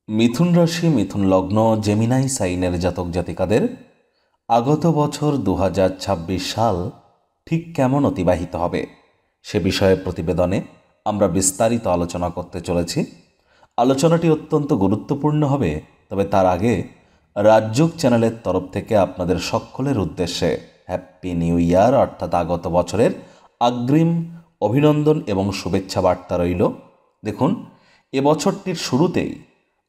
মিথুন রাশি, মিথুন লগ্ন, জেমিনাই সাইনের জাতক জাতিকাদের আগত বছর 2026 সাল ঠিক কেমন অতিবাহিত হবে সে বিষয়ে প্রতিবেদনে আমরা বিস্তারিত আলোচনা করতে চলেছি। আলোচনাটি অত্যন্ত গুরুত্বপূর্ণ হবে, তবে তার আগে রাজযোগ চ্যানেলের তরফ থেকে আপনাদের সকলের উদ্দেশ্যে হ্যাপি নিউ ইয়ার অর্থাৎ আগত বছরের অগ্রিম অভিনন্দন এবং শুভেচ্ছা বার্তা রইল। দেখুন, এবছরটির শুরুতেই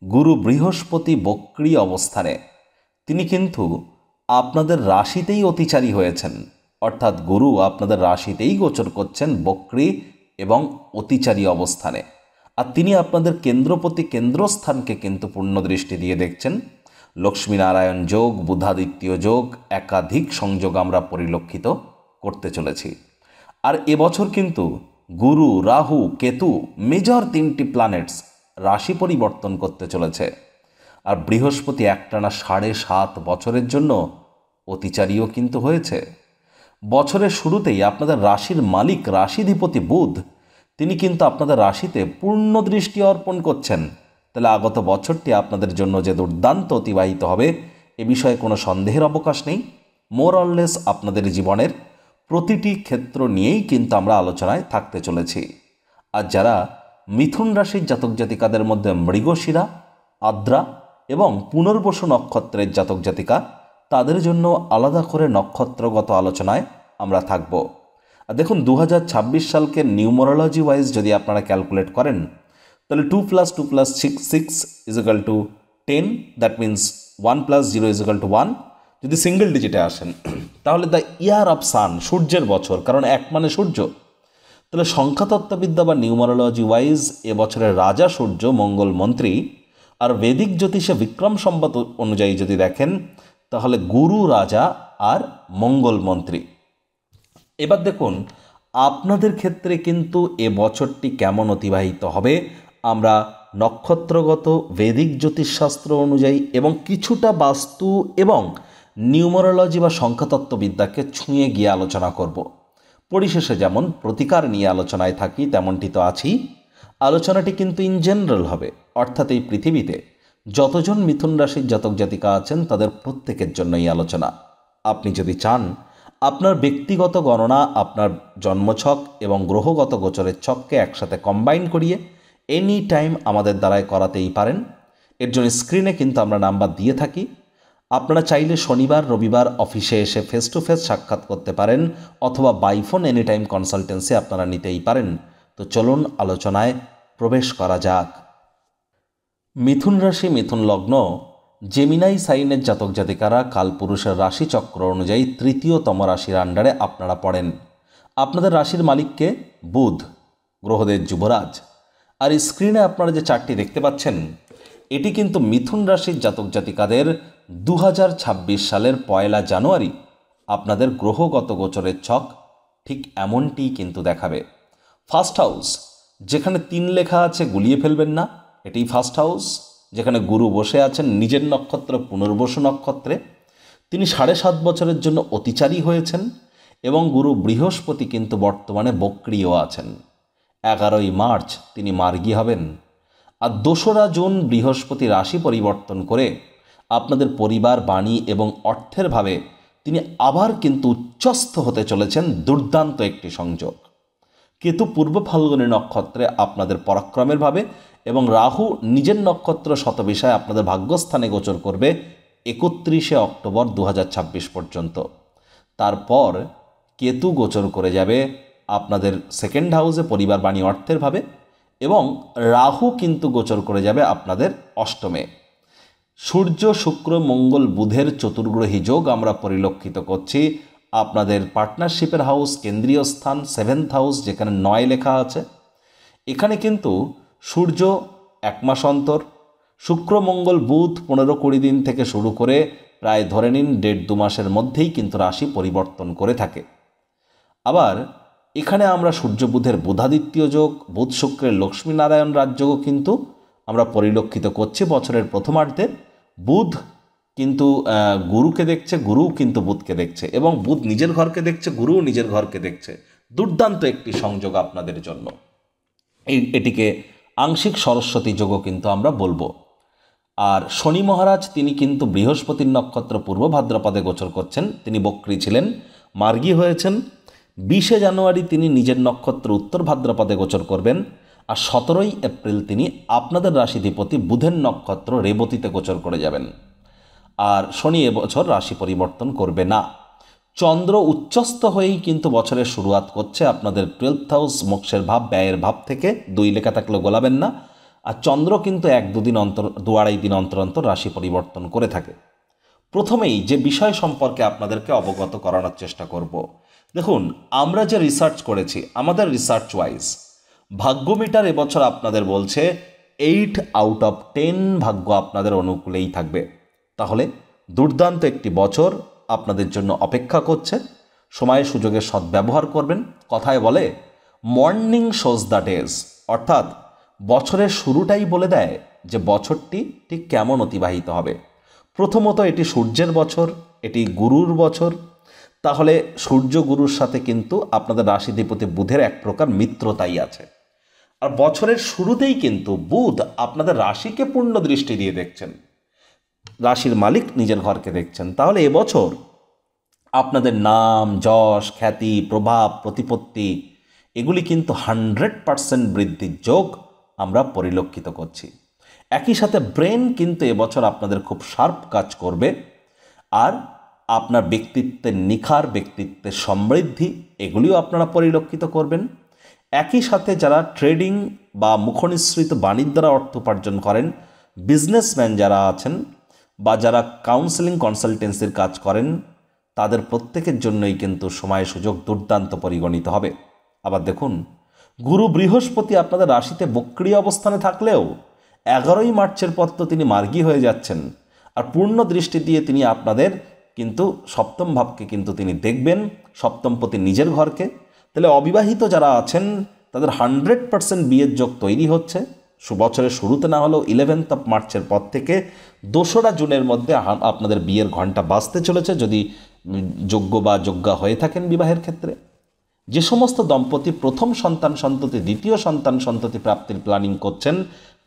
গুরু বৃহস্পতি বক্রী অবস্থানে তিনি কিন্তু আপনাদের রাশিতেই অতিচারী হয়েছেন, অর্থাৎ গুরু আপনাদের রাশিতেই গোচর করছেন বক্রী এবং অতিচারী অবস্থানে। আর তিনি আপনাদের কেন্দ্রপতি কেন্দ্রস্থানকে কিন্তু পূর্ণ দৃষ্টি দিয়ে দেখছেন। লক্ষ্মীনারায়ণ যোগ, বুধাদিত্য যোগ, একাধিক সংযোগ আমরা পরিলক্ষিত করতে চলেছি। আর এবছর কিন্তু গুরু, রাহু, কেতু মেজর তিনটি প্ল্যানেটস রাশি পরিবর্তন করতে চলেছে। আর বৃহস্পতি একটানা 7.5 বছরের জন্য অতিচারীও কিন্তু হয়েছে। বছরের শুরুতেই আপনাদের রাশির মালিক রাশিধিপতি বুধ তিনি কিন্তু আপনাদের রাশিতে পূর্ণ দৃষ্টি অর্পণ করছেন। তাহলে আগত বছরটি আপনাদের জন্য যে দুর্দান্ত অতিবাহিত হবে এ বিষয়ে কোনো সন্দেহের অবকাশ নেই। মোর অর লেস আপনাদের জীবনের প্রতিটি ক্ষেত্র নিয়েই কিন্তু আমরা আলোচনায় থাকতে চলেছি। আর যারা মিথুন রাশির জাতক জাতিকাদের মধ্যে মৃগশিরা, আদ্রা এবং পুনর্বসু নক্ষত্রের জাতক জাতিকা, তাদের জন্য আলাদা করে নক্ষত্রগত আলোচনায় আমরা থাকব। আর দেখুন, 2026 সালকে নিউমারোলজি ওয়াইজ যদি আপনারা ক্যালকুলেট করেন তাহলে 2 + 2 + 6 = 10, দ্যাট মিন্স 1 + 0 = 1। যদি সিঙ্গেল ডিজিটে আসেন তাহলে দ্য ইয়ার অফ সান, সূর্যের বছর, কারণ এক মানে সূর্য। তাহলে সংখ্যাতত্ত্ববিদ্যা বা নিউমারোলজি ওয়াইজ এবছরের রাজা সূর্য, মঙ্গল মন্ত্রী। আর বৈদিক জ্যোতিষে বিক্রম সম্বত অনুযায়ী যদি দেখেন তাহলে গুরু রাজা আর মঙ্গল মন্ত্রী। এবার দেখুন আপনাদের ক্ষেত্রে কিন্তু এ বছরটি কেমন অতিবাহিত হবে আমরা নক্ষত্রগত, বৈদিক জ্যোতিষশাস্ত্র অনুযায়ী এবং কিছুটা বাস্তু এবং নিউমারোলজি বা সংখ্যাতত্ত্ববিদ্যাকে ছুঁয়ে গিয়ে আলোচনা করব। পরিশেষে যেমন প্রতিকার নিয়ে আলোচনায় থাকি তেমনটি তো আছেই। আলোচনাটি কিন্তু ইন জেনারেল হবে, অর্থাৎ এই পৃথিবীতে যতজন মিথুন রাশির জাতক জাতিকা আছেন তাদের প্রত্যেকের জন্য এই আলোচনা। আপনি যদি চান আপনার ব্যক্তিগত গণনা, আপনার জন্মছক এবং গ্রহগত গোচরের ছককে একসাথে কম্বাইন করিয়ে এনি টাইম আমাদের দ্বারাই করাতেই পারেন। এর জন্য স্ক্রিনে কিন্তু আমরা নাম্বার দিয়ে থাকি। আপনারা চাইলে শনিবার, রবিবার অফিসে এসে ফেস টু ফেস সাক্ষাৎ করতে পারেন, অথবা বাইফোন এনি টাইম কনসালটেন্সি আপনারা নিতেই পারেন। তো চলুন আলোচনায় প্রবেশ করা যাক। মিথুন রাশি, মিথুন লগ্ন, জেমিনাই সাইনের জাতক জাতিকারা কালপুরুষের রাশিচক্র অনুযায়ী তৃতীয়তম রাশির আন্ডারে আপনারা পড়েন। আপনাদের রাশির মালিককে বুধ, গ্রহদের যুবরাজ। আর স্ক্রিনে আপনারা যে চার্টটি দেখতে পাচ্ছেন এটি কিন্তু মিথুন রাশির জাতক জাতিকাদের 2026 সালের 1 জানুয়ারি আপনাদের গ্রহগত গোচরের ছক ঠিক এমনটিই কিন্তু দেখাবে। ফার্স্ট হাউস যেখানে 3 লেখা আছে গুলিয়ে ফেলবেন না, এটি ফার্স্ট হাউস। যেখানে গুরু বসে আছেন নিজের নক্ষত্র পুনর্বসু নক্ষত্রে, তিনি 7.5 বছরের জন্য অতিচারী হয়েছেন এবং গুরু বৃহস্পতি কিন্তু বর্তমানে বক্রীও আছেন। 11ই মার্চ তিনি মার্গী হবেন। আর 2রা জুন বৃহস্পতি রাশি পরিবর্তন করে আপনাদের পরিবার, বাণী এবং অর্থের ভাবে তিনি আবার কিন্তু উচ্চস্থ হতে চলেছেন। দুর্দান্ত একটি সংযোগ। কেতু পূর্ব ফাল্গুনী নক্ষত্রে আপনাদের পরাক্রমের ভাবে এবং রাহু নিজের নক্ষত্র শতবিষায় আপনাদের ভাগ্যস্থানে গোচর করবে 31শে অক্টোবর 2026 পর্যন্ত। তারপর কেতু গোচর করে যাবে আপনাদের সেকেন্ড হাউসে পরিবার, বাণী, অর্থের ভাবে, এবং রাহু কিন্তু গোচর করে যাবে আপনাদের অষ্টমে। সূর্য, শুক্র, মঙ্গল, বুধের চতুর্গ্রহী যোগ আমরা পরিলক্ষিত করছি আপনাদের পার্টনারশিপের হাউস, কেন্দ্রীয় স্থান, 7th হাউস যেখানে 9 লেখা আছে। এখানে কিন্তু সূর্য 1 মাস অন্তর, শুক্র, মঙ্গল, বুধ 15-20 দিন থেকে শুরু করে প্রায় ধরে নিন 1.5-2 মাসের মধ্যেই কিন্তু রাশি পরিবর্তন করে থাকে। আবার এখানে আমরা সূর্য বুধের বুধাদিত্য যোগ, বুধ শুক্রের লক্ষ্মীনারায়ণ রাজযোগও কিন্তু আমরা পরিলক্ষিত করছি বছরের প্রথমার্ধে। বুধ কিন্তু গুরুকে দেখছে, গুরুও কিন্তু বুধকে দেখছে, এবং বুধ নিজের ঘরকে দেখছে, গুরুও নিজের ঘরকে দেখছে। দুর্দান্ত একটি সংযোগ আপনাদের জন্য। এটিকে আংশিক সরস্বতী যোগও কিন্তু আমরা বলবো। আর শনি মহারাজ তিনি কিন্তু বৃহস্পতির নক্ষত্র পূর্ব ভাদ্রপদে গোচর করছেন, তিনি বক্রী ছিলেন, মার্গী হয়েছেন। 20শে জানুয়ারি তিনি নিজের নক্ষত্র উত্তর ভাদ্রপদে গোচর করবেন, আর 17ই এপ্রিল তিনি আপনাদের রাশিধিপতি বুধের নক্ষত্র রেবতীতে গোচর করে যাবেন। আর শনি এবছর রাশি পরিবর্তন করবে না। চন্দ্র উচ্চস্থ হয়েই কিন্তু বছরের শুরুয়াত করছে আপনাদের 12th হাউস মোক্ষের ভাব, ব্যয়ের ভাব থেকে। 2 লেখা থাকলেও গোলাবেন না। আর চন্দ্র কিন্তু 1-2 দিন অন্তর, 2-2.5 দিন অন্তর অন্তর রাশি পরিবর্তন করে থাকে। প্রথমেই যে বিষয় সম্পর্কে আপনাদেরকে অবগত করানোর চেষ্টা করব, দেখুন আমরা যে রিসার্চ করেছি, আমাদের রিসার্চ ওয়াইজ ভাগ্য মিটার এবছর আপনাদের বলছে 8 আউট অফ 10 ভাগ্য আপনাদের অনুকূলেই থাকবে। তাহলে দুর্দান্ত একটি বছর আপনাদের জন্য অপেক্ষা করছে। সময় সুযোগের সদ্ব্যবহার করবেন। কথায় বলে মর্নিং শোজ দ্য ডেজ, অর্থাৎ বছরের শুরুটাই বলে দেয় যে বছরটি ঠিক কেমন অতিবাহিত হবে। প্রথমত এটি সূর্যের বছর, এটি গুরুর বছর। তাহলে সূর্য গুরুর সাথে কিন্তু আপনাদের রাশিধিপতি বুধের এক প্রকার মিত্রতাই আছে। আর বছরের শুরুতেই কিন্তু বুধ আপনাদের রাশিকে পূর্ণ দৃষ্টি দিয়ে দেখছেন, রাশির মালিক নিজের ঘরকে দেখছেন। তাহলে এবছর আপনাদের নাম, যশ, খ্যাতি, প্রভাব, প্রতিপত্তি এগুলি কিন্তু 100% বৃদ্ধির যোগ আমরা পরিলক্ষিত করছি। একই সাথে ব্রেন কিন্তু এবছর আপনাদের খুব শার্প কাজ করবে। আর আপনার ব্যক্তিত্বের নিখার, ব্যক্তিত্বের সমৃদ্ধি এগুলিও আপনারা পরিলক্ষিত করবেন। একই সাথে যারা ট্রেডিং বা মুখনিসৃত বাণিজ্য দ্বারা অর্থ উপার্জন করেন, বিজনেসম্যান যারা আছেন বা যারা কাউন্সেলিং কনসালটেন্সির কাজ করেন, তাদের প্রত্যেকের জন্যই কিন্তু সময় সুযোগ দুর্দান্ত পরিগণিত হবে। আবার দেখুন, গুরু বৃহস্পতি আপনাদের রাশিতে বক্রী অবস্থানে থাকলেও 11ই মার্চের পর তো তিনি মার্গী হয়ে যাচ্ছেন। আর পূর্ণ দৃষ্টি দিয়ে তিনি আপনাদের কিন্তু সপ্তম ভাবকে কিন্তু তিনি দেখবেন, সপ্তমপতি নিজের ঘরকে। তাহলে অবিবাহিত যারা আছেন তাদের 100% বিয়ের যোগ তৈরি হচ্ছে। বছরের শুরুতে না হলেও 11th of মার্চের পর থেকে 2রা জুনের মধ্যে আপনাদের বিয়ের ঘণ্টা বাজতে চলেছে, যদি যোগ্য বা যোগ্যা হয়ে থাকেন বিবাহের ক্ষেত্রে। যে সমস্ত দম্পতি প্রথম সন্তান সন্ততি, দ্বিতীয় সন্তান সন্ততি প্রাপ্তির প্ল্যানিং করছেন,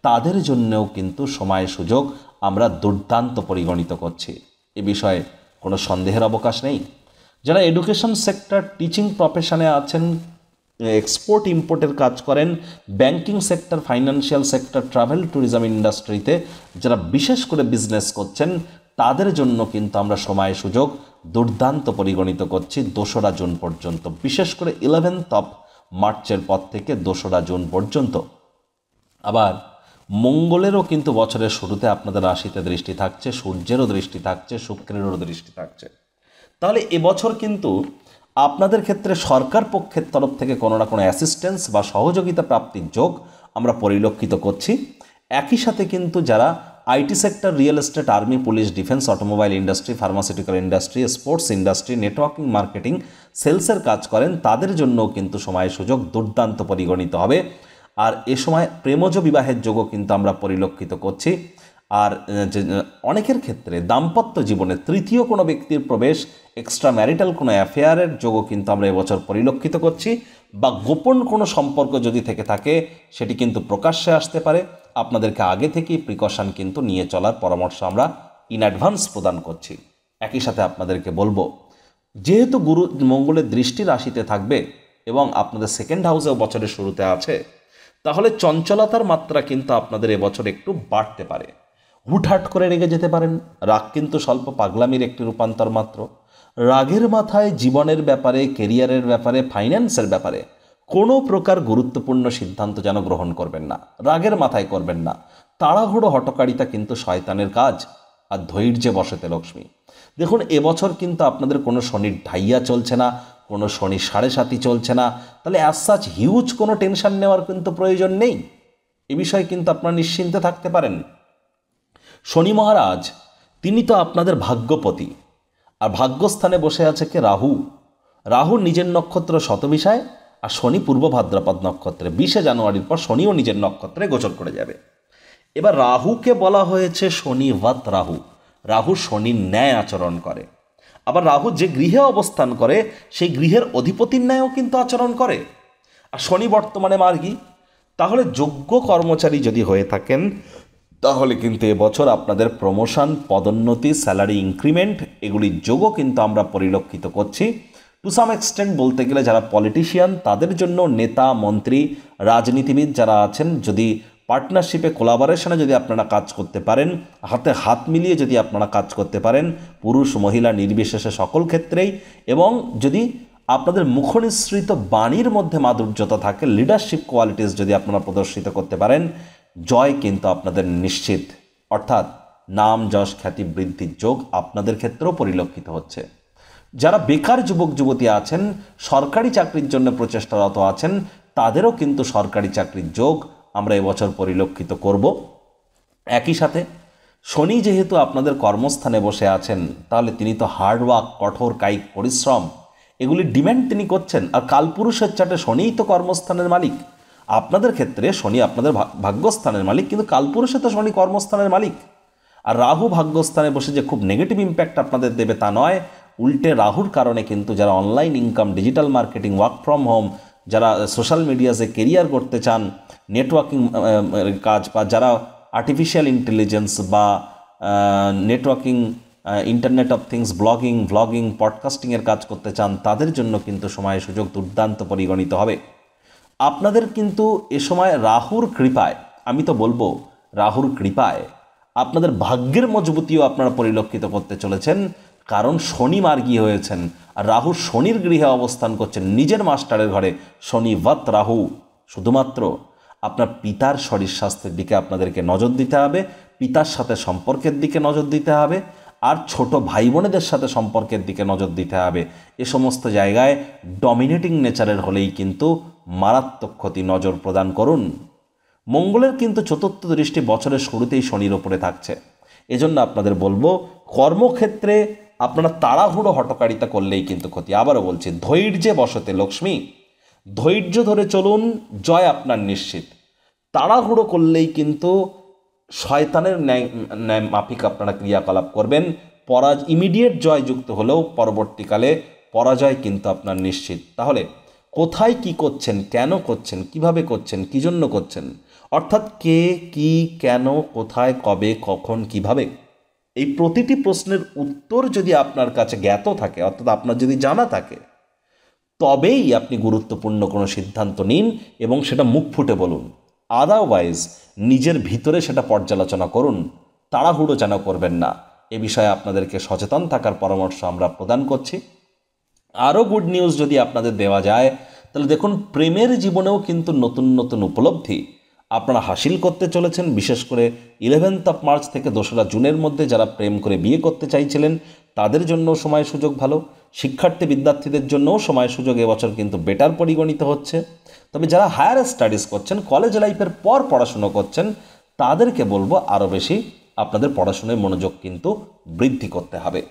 তাদের জন্যও কিন্তু সময় সুযোগ আমরা দুর্দান্ত পরিগণিত করছি। এ বিষয়ে কোনো সন্দেহের অবকাশ নেই। যারা এডুকেশন সেক্টর, টিচিং প্রফেশনে আছেন, এক্সপোর্ট ইম্পোর্টের কাজ করেন, banking sector, financial sector, travel tourism ইন্ডাস্ট্রিতে যারা বিশেষ করে বিজনেস করছেন, তাদের জন্য কিন্তু আমরা সময় সুযোগ দুর্দান্ত পরিগণিত করছি 2রা জুন পর্যন্ত। বিশেষ করে 11th of মার্চের পর থেকে 2রা জুন পর্যন্ত। আবার মঙ্গলেরও কিন্তু বছরের শুরুতে আপনাদের রাশিতে দৃষ্টি থাকছে, সূর্যেরও দৃষ্টি থাকছে, শুক্রেরও দৃষ্টি থাকছে। তাহলে এবছর কিন্তু আপনাদের ক্ষেত্রে সরকার পক্ষের তরফ থেকে কোনো না কোনো অ্যাসিস্ট্যান্স বা সহযোগিতা প্রাপ্তির যোগ আমরা পরিলক্ষিত করছি। একই সাথে কিন্তু যারা IT sector, real estate, army, police, defence, automobile industry, pharmaceutical industry, sports industry, networking, marketing, সেলসের কাজ করেন, তাদের জন্যও কিন্তু সময় সুযোগ দুর্দান্ত পরিগণিত হবে। আর এ সময় প্রেমজ বিবাহের যোগও কিন্তু আমরা পরিলক্ষিত করছি। আর অনেকের ক্ষেত্রে দাম্পত্য জীবনে তৃতীয় কোনো ব্যক্তির প্রবেশ, এক্সট্রা ম্যারিটাল কোনো অ্যাফেয়ারের যোগও কিন্তু আমরা এবছর পরিলক্ষিত করছি। বা গোপন কোনো সম্পর্ক যদি থেকে থাকে, সেটি কিন্তু প্রকাশ্যে আসতে পারে। আপনাদেরকে আগে থেকেই প্রিকশন কিন্তু নিয়ে চলার পরামর্শ আমরা ইন অ্যাডভান্স প্রদান করছি। একই সাথে আপনাদেরকে বলবো, যেহেতু গুরু মঙ্গলের দৃষ্টি রাশিতে থাকবে এবং আপনাদের সেকেন্ড হাউসেও বছরের শুরুতে আছে, তাহলে চঞ্চলতার মাত্রা কিন্তু আপনাদের এবছর একটু বাড়তে পারে। হুটহাট করে রেগে যেতে পারেন। রাগ কিন্তু স্বল্প পাগলামির একটি রূপান্তর মাত্র। রাগের মাথায় জীবনের ব্যাপারে, কেরিয়ারের ব্যাপারে, ফাইন্যান্সের ব্যাপারে কোনো প্রকার গুরুত্বপূর্ণ সিদ্ধান্ত যেন গ্রহণ করবেন না। রাগের মাথায় করবেন না। তাড়াহুড়ো হটকারিতা কিন্তু শয়তানের কাজ। আর ধৈর্যে বসেতে লক্ষ্মী। দেখুন, এবছর কিন্তু আপনাদের কোনো শনির ঢাইয়া চলছে না, কোনো শনি 7.5 চলছে না। তাহলে অ্যাজ সাচ হিউজ কোনো টেনশন নেওয়ার কিন্তু প্রয়োজন নেই। এ বিষয়ে কিন্তু আপনারা নিশ্চিন্তে থাকতে পারেন। শনি মহারাজ তিনি তো আপনাদের ভাগ্যপতি, আর ভাগ্যস্থানে বসে আছে কে? রাহু। রাহু নিজের নক্ষত্র শতভিসায়, আর শনি পূর্ব ভাদ্রপদ নক্ষত্রে। 20শে জানুয়ারির পর শনিও নিজের নক্ষত্রে গোচর করে যাবে। এবার রাহুকে বলা হয়েছে শনিবৎ রাহু। রাহু শনির ন্যায় আচরণ করে। আবার রাহু যে গৃহে অবস্থান করে, সেই গৃহের অধিপতির ন্যায়ও কিন্তু আচরণ করে। আর শনি বর্তমানে মার্গী। তাহলে যোগ্য কর্মচারী যদি হয়ে থাকেন, তাহলে কিন্তু এবছর আপনাদের প্রমোশন, পদোন্নতি, স্যালারি ইনক্রিমেন্ট এগুলির যোগও কিন্তু আমরা পরিলক্ষিত করছি। টু সাম এক্সটেন্ট বলতে গেলে যারা পলিটিশিয়ান তাদের জন্য, নেতা, মন্ত্রী, রাজনীতিবিদ যারা আছেন, যদি পার্টনারশিপে, কোলাবোরেশনে যদি আপনারা কাজ করতে পারেন, হাতে হাত মিলিয়ে যদি আপনারা কাজ করতে পারেন, পুরুষ মহিলা নির্বিশেষে সকল ক্ষেত্রেই, এবং যদি আপনাদের মুখনিসৃত বাণীর মধ্যে মাধুর্যতা থাকে, লিডারশিপ কোয়ালিটিস যদি আপনারা প্রদর্শিত করতে পারেন, জয় কিন্তু আপনাদের নিশ্চিত। অর্থাৎ নাম, যশ, খ্যাতি বৃদ্ধির যোগ আপনাদের ক্ষেত্রেও পরিলক্ষিত হচ্ছে। যারা বেকার যুবক যুবতী আছেন, সরকারি চাকরির জন্য প্রচেষ্টারত আছেন, তাদেরও কিন্তু সরকারি চাকরির যোগ আমরা এবছর পরিলক্ষিত করব। একই সাথে শনি যেহেতু আপনাদের কর্মস্থানে বসে আছেন, তাহলে তিনি তো হার্ডওয়ার্ক, কঠোর কায়িক পরিশ্রম এগুলির ডিম্যান্ড তিনি করছেন। আর কালপুরুষের চাটে শনিই তো কর্মস্থানের মালিক। আপনাদের ক্ষেত্রে শনি আপনাদের ভাগ্যস্থানের মালিক, কিন্তু কালপুরুষে তো শনি কর্মস্থানের মালিক। আর রাহু ভাগ্যস্থানে বসে যে খুব নেগেটিভ ইম্প্যাক্ট আপনাদের দেবে তা নয়, উল্টে রাহুর কারণে কিন্তু যারা online income, digital marketing, work from home, যারা সোশ্যাল মিডিয়াতে কেরিয়ার করতে চান, নেটওয়ার্কিং কাজ, বা যারা আর্টিফিশিয়াল ইন্টেলিজেন্স বা networking, internet of things, vlogging, পডকাস্টিংয়ের কাজ করতে চান, তাদের জন্য কিন্তু সময় সুযোগ দুর্দান্ত পরিগণিত হবে। আপনাদের কিন্তু এ সময় রাহুর কৃপায়, আমি তো বলবো রাহুর কৃপায় আপনাদের ভাগ্যের মজবুতিও আপনারা পরিলক্ষিত করতে চলেছেন। কারণ শনি মার্গী হয়েছেন, আর রাহু শনির গৃহে অবস্থান করছেন, নিজের মাস্টারের ঘরে। শনিবৎ রাহু। শুধুমাত্র আপনার পিতার শরীর স্বাস্থ্যের দিকে আপনাদেরকে নজর দিতে হবে, পিতার সাথে সম্পর্কের দিকে নজর দিতে হবে, আর ছোট ভাই বোনেদের সাথে সম্পর্কের দিকে নজর দিতে হবে। এ সমস্ত জায়গায় ডমিনেটিং নেচারের হলেই কিন্তু মারাত্মক ক্ষতি। নজর প্রদান করুন। মঙ্গলের কিন্তু চতুর্থ দৃষ্টি বছরের শুরুতেই শনির ওপরে থাকছে। এজন্য আপনাদের বলবো, কর্মক্ষেত্রে আপনারা তাড়াহুড়ো হটকারিতা করলেই কিন্তু ক্ষতি। আবারও বলছি, ধৈর্যে বসতে লক্ষ্মী। ধৈর্য ধরে চলুন, জয় আপনার নিশ্চিত। তাড়াহুড়ো করলেই কিন্তু শয়তানের ন্যায় মাফিক আপনারা ক্রিয়াকলাপ করবেন। ইমিডিয়েট জয় যুক্ত হলেও পরবর্তীকালে পরাজয় কিন্তু আপনার নিশ্চিত। তাহলে কোথায় কি করছেন, কেন করছেন, কিভাবে করছেন, কি জন্য করছেন, অর্থাৎ কে, কি, কেন, কোথায়, কবে, কখন, কিভাবে, এই প্রতিটি প্রশ্নের উত্তর যদি আপনার কাছে জ্ঞাত থাকে, অর্থাৎ আপনার যদি জানা থাকে, তবেই আপনি গুরুত্বপূর্ণ কোনো সিদ্ধান্ত নিন এবং সেটা মুখ ফুটে বলুন। আদারওয়াইজ নিজের ভিতরে সেটা পর্যালোচনা করুন, তাড়াহুড়ো যেন করবেন না। এ বিষয়ে আপনাদেরকে সচেতন থাকার পরামর্শ আমরা প্রদান করছি। আরও গুড নিউজ যদি আপনাদের দেওয়া যায়, তাহলে দেখুন, প্রেমের জীবনেও কিন্তু নতুন নতুন উপলব্ধি আপনারা হাসিল করতে চলেছেন। বিশেষ করে 11 মার্চ থেকে 2রা জুনের মধ্যে যারা প্রেম করে বিয়ে করতে চাইছিলেন, তাদের জন্য সময় সুযোগ ভালো। শিক্ষার্থী বিদ্যার্থীদের জন্যও সময় সুযোগ এবছর কিন্তু বেটার পরিগণিত হচ্ছে। তবে যারা হায়ার স্টাডিজ করছেন, কলেজ লাইফের পর পড়াশুনো করছেন, তাদেরকে বলবো আরও বেশি আপনাদের পড়াশোনায় মনোযোগ কিন্তু বৃদ্ধি করতে হবে।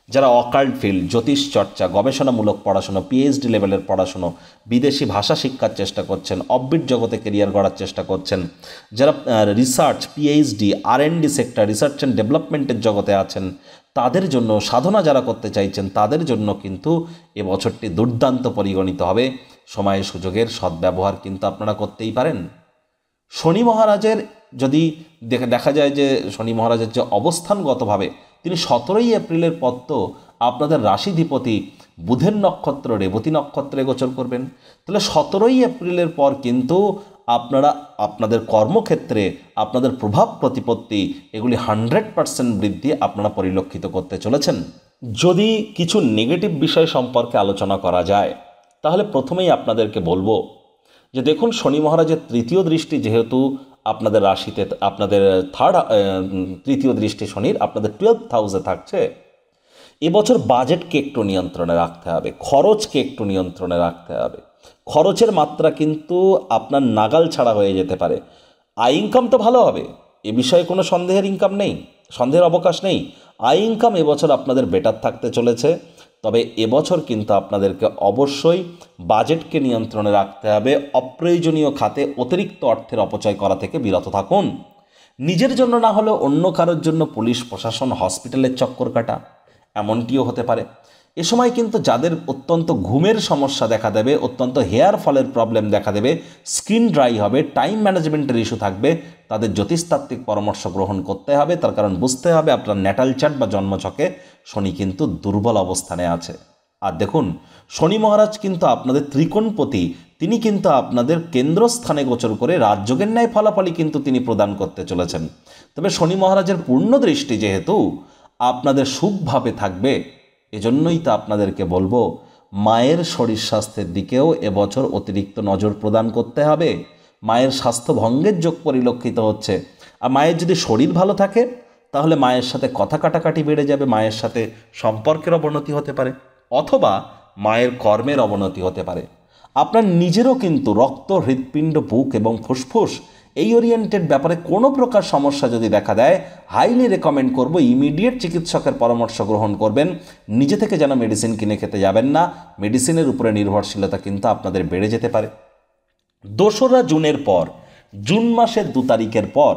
যারা অকাল্ট ফিল্ড, জ্যোতিষ চর্চা, গবেষণামূলক পড়াশুনো, পিএইচডি লেভেলের পড়াশুনো, বিদেশি ভাষা শিক্ষার চেষ্টা করছেন, অফবিট জগতে কেরিয়ার গড়ার চেষ্টা করছেন, যারা research, PhD, R and D sector, research and ডেভেলপমেন্টের জগতে আছেন, তাদের জন্য, সাধনা যারা করতে চাইছেন, তাদের জন্য কিন্তু এ বছরটি দুর্দান্ত পরিগণিত হবে। সময় সুযোগের সদ্ব্যবহার কিন্তু আপনারা করতেই পারেন। শনি মহারাজের যদি দেখা যায় যে শনি মহারাজের যে অবস্থানগতভাবে তিনি 17ই এপ্রিলের পর তো আপনাদের রাশিধিপতি বুধের নক্ষত্র রেবতী নক্ষত্রে গোচর করবেন। তাহলে 17ই এপ্রিলের পর কিন্তু আপনারা আপনাদের কর্মক্ষেত্রে আপনাদের প্রভাব প্রতিপত্তি এগুলি 100% বৃদ্ধি আপনারা পরিলক্ষিত করতে চলেছেন। যদি কিছু নেগেটিভ বিষয় সম্পর্কে আলোচনা করা যায়, তাহলে প্রথমেই আপনাদেরকে বলবো যে দেখুন, শনি মহারাজের তৃতীয় দৃষ্টি যেহেতু আপনাদের রাশিতে, আপনাদের তৃতীয় দৃষ্টি শনির আপনাদের 12th হাউসে থাকছে, এবছর বাজেটকে একটু নিয়ন্ত্রণে রাখতে হবে, খরচকে একটু নিয়ন্ত্রণে রাখতে হবে। খরচের মাত্রা কিন্তু আপনার নাগাল ছাড়া হয়ে যেতে পারে। আয় ইনকাম তো ভালো হবে, এ বিষয়ে কোনো সন্দেহের অবকাশ নেই। আয় ইনকাম এবছর আপনাদের বেটার থাকতে চলেছে। তবে এবছর কিন্তু আপনাদেরকে অবশ্যই বাজেটকে নিয়ন্ত্রণে রাখতে হবে। অপ্রয়োজনীয় খাতে অতিরিক্ত অর্থের অপচয় করা থেকে বিরত থাকুন। নিজের জন্য না হলেও অন্য কারোর জন্য পুলিশ প্রশাসন, হসপিটালের চক্কর কাটা, এমনটিও হতে পারে। এ সময় কিন্তু যাদের অত্যন্ত ঘুমের সমস্যা দেখা দেবে, অত্যন্ত হেয়ার ফলের প্রবলেম দেখা দেবে, স্কিন ড্রাই হবে, টাইম ম্যানেজমেন্টের ইস্যু থাকবে, তাদের জ্যোতিষতাত্ত্বিক পরামর্শ গ্রহণ করতে হবে। তার কারণ বুঝতে হবে আপনার ন্যাটাল চার্ট বা জন্মছকে শনি কিন্তু দুর্বল অবস্থানে আছে। আর দেখুন, শনি মহারাজ কিন্তু আপনাদের ত্রিকোণপতি, তিনি কিন্তু আপনাদের কেন্দ্রস্থানে গোচর করে রাজযোগের ন্যায় ফলাফলই কিন্তু তিনি প্রদান করতে চলেছেন। তবে শনি মহারাজের পূর্ণ দৃষ্টি যেহেতু আপনাদের সুখভাবে থাকবে, এজন্যই তো আপনাদেরকে বলবো মায়ের শরীর স্বাস্থ্যের দিকেও এবছর অতিরিক্ত নজর প্রদান করতে হবে। মায়ের স্বাস্থ্য ভঙ্গের যোগ পরিলক্ষিত হচ্ছে। আর মায়ের যদি শরীর ভালো থাকে তাহলে মায়ের সাথে কথা কাটাকাটি বেড়ে যাবে, মায়ের সাথে সম্পর্কের অবনতি হতে পারে, অথবা মায়ের কর্মের অবনতি হতে পারে। আপনার নিজেরও কিন্তু রক্ত, হৃৎপিণ্ড, বুক এবং ফুসফুস এই ওরিয়েন্টেড ব্যাপারে কোনো প্রকার সমস্যা যদি দেখা দেয়, হাইলি রেকমেন্ড করব ইমিডিয়েট চিকিৎসকের পরামর্শ গ্রহণ করবেন। নিজে থেকে যেন মেডিসিন কিনে খেতে যাবেন না, মেডিসিনের উপরে নির্ভরশীলতা কিন্তু আপনাদের বেড়ে যেতে পারে। 2রা জুনের পর, জুন মাসের 2 তারিখের পর